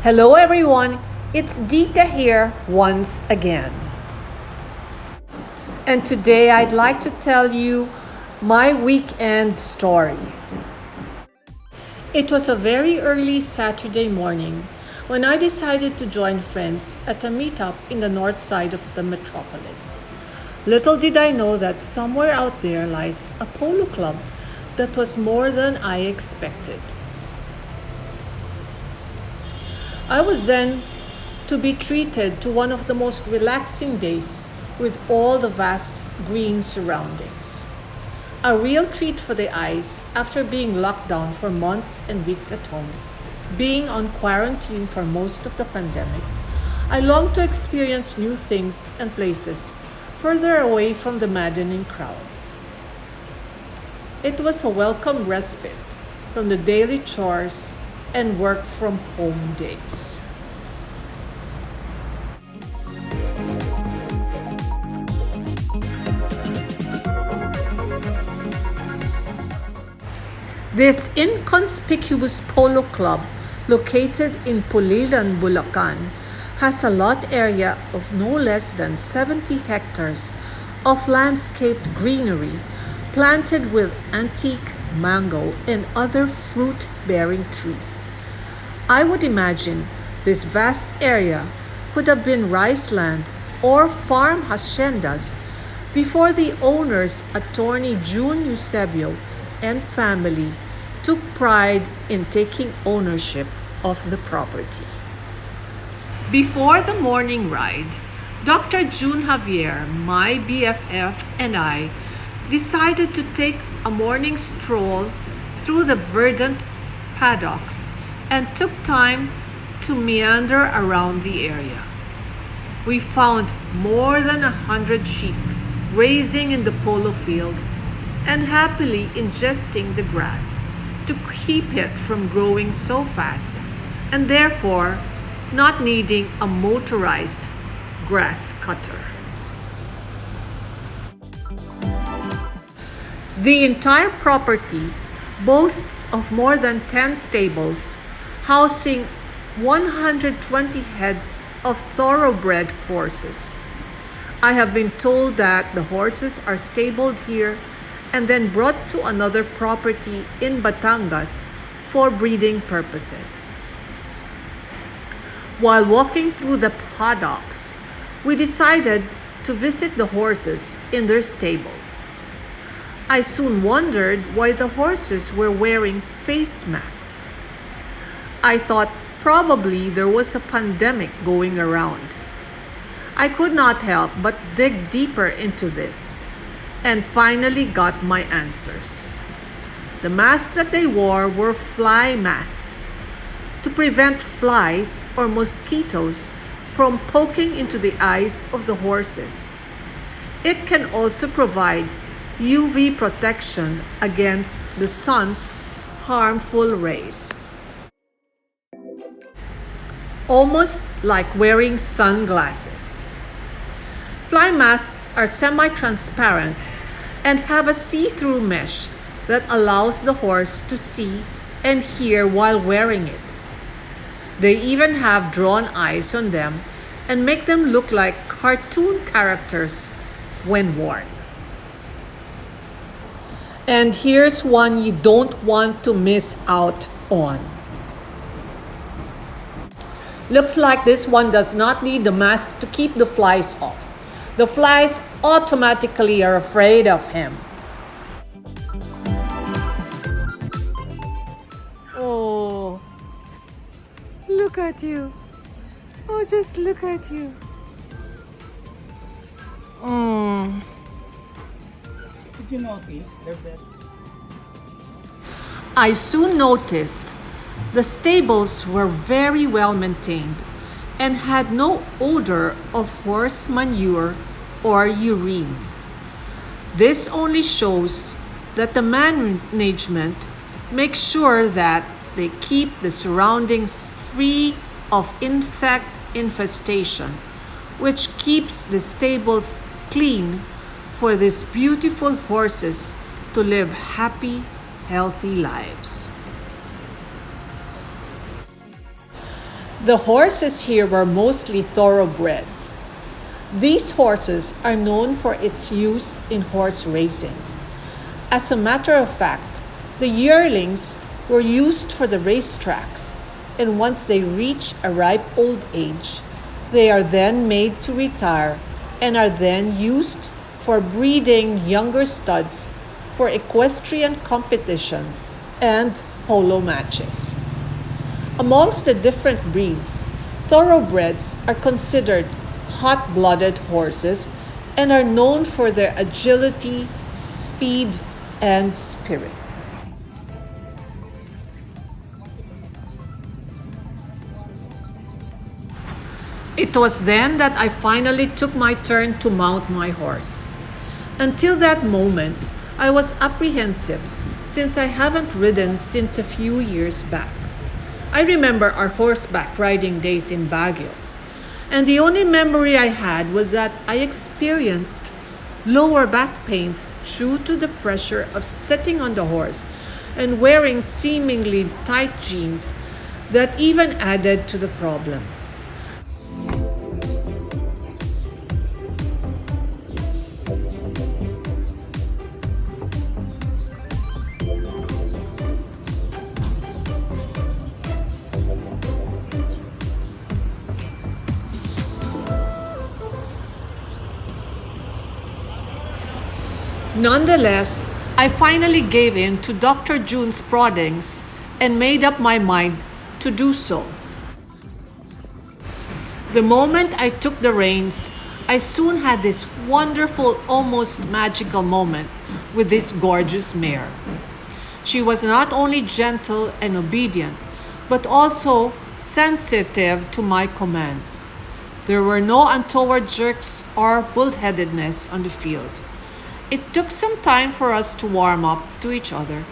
Hello everyone, it's Dita here once again. And today I'd like to tell you my weekend story. It was a very early Saturday morning when I decided to join friends at a meetup in the north side of the metropolis. Little did I know that somewhere out there lies a polo club that was more than I expected. I was then to be treated to one of the most relaxing days with all the vast green surroundings. A real treat for the eyes after being locked down for months and weeks at home, being on quarantine for most of the pandemic. I longed to experience new things and places further away from the maddening crowds. It was a welcome respite from the daily chores and work from home days. This inconspicuous polo club, located in Pulilan, Bulacan, has a lot area of no less than 70 hectares of landscaped greenery planted with antique mango and other fruit-bearing trees. I would imagine this vast area could have been rice land or farm haciendas before the owners, attorney Jun Javier and family, took pride in taking ownership of the property. Before the morning ride, Dr. Jun Javier, my BFF, and I decided to take a morning stroll through the verdant paddocks and took time to meander around the area. We found more than 100 sheep grazing in the polo field and happily ingesting the grass to keep it from growing so fast and therefore not needing a motorized grass cutter. The entire property boasts of more than 10 stables, housing 120 heads of thoroughbred horses. I have been told that the horses are stabled here and then brought to another property in Batangas for breeding purposes. While walking through the paddocks, we decided to visit the horses in their stables. I soon wondered why the horses were wearing face masks. I thought probably there was a pandemic going around. I could not help but dig deeper into this and finally got my answers. The masks that they wore were fly masks to prevent flies or mosquitoes from poking into the eyes of the horses. It can also provide UV protection against the sun's harmful rays. Almost like wearing sunglasses. Fly masks are semi-transparent and have a see-through mesh that allows the horse to see and hear while wearing it. They even have drawn eyes on them and make them look like cartoon characters when worn. And here's one you don't want to miss out on. Looks like this one does not need the mask to keep the flies off. The flies automatically are afraid of him. Oh, look at you. Oh, just look at you. Did you notice that? I soon noticed the stables were very well maintained and had no odor of horse manure or urine. This only shows that the management makes sure that they keep the surroundings free of insect infestation, which keeps the stables clean for these beautiful horses to live happy, healthy lives. The horses here were mostly thoroughbreds. These horses are known for its use in horse racing. As a matter of fact, the yearlings were used for the racetracks, and once they reach a ripe old age, they are then made to retire and are then used for breeding younger studs for equestrian competitions and polo matches. Amongst the different breeds, thoroughbreds are considered hot-blooded horses and are known for their agility, speed, and spirit. It was then that I finally took my turn to mount my horse. Until that moment, I was apprehensive since I haven't ridden since a few years back. I remember our horseback riding days in Baguio, and the only memory I had was that I experienced lower back pains due to the pressure of sitting on the horse and wearing seemingly tight jeans that even added to the problem. Nonetheless, I finally gave in to Dr. Jun's proddings and made up my mind to do so. The moment I took the reins, I soon had this wonderful, almost magical moment with this gorgeous mare. She was not only gentle and obedient, but also sensitive to my commands. There were no untoward jerks or bullheadedness on the field. It took some time for us to warm up to each other,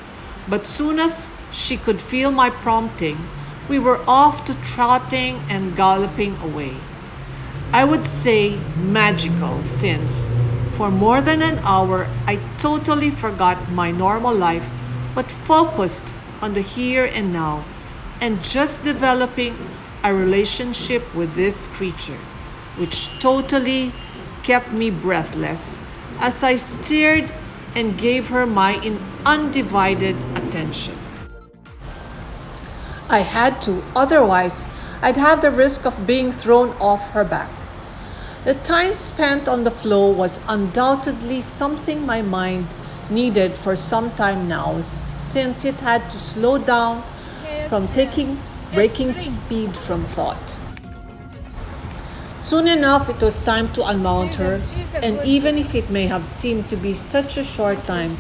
but soon as she could feel my prompting, we were off to trotting and galloping away. I would say magical since, for more than an hour, I totally forgot my normal life but focused on the here and now and just developing a relationship with this creature, which totally kept me breathless as I stared and gave her my undivided attention. I had to, otherwise I'd have the risk of being thrown off her back. The time spent on the floor was undoubtedly something my mind needed for some time now, since it had to slow down from taking breaking speed from thought. Soon enough, it was time to unmount her, and even if it may have seemed to be such a short time,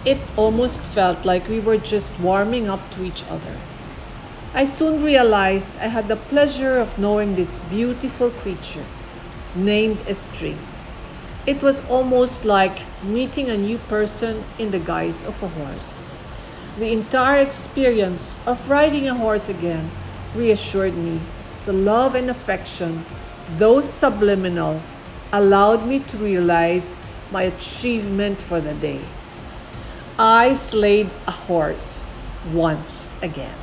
it almost felt like we were just warming up to each other. I soon realized I had the pleasure of knowing this beautiful creature, named Estrie. It was almost like meeting a new person in the guise of a horse. The entire experience of riding a horse again reassured me. The love and affection, though subliminal, allowed me to realize my achievement for the day. I slayed a horse once again.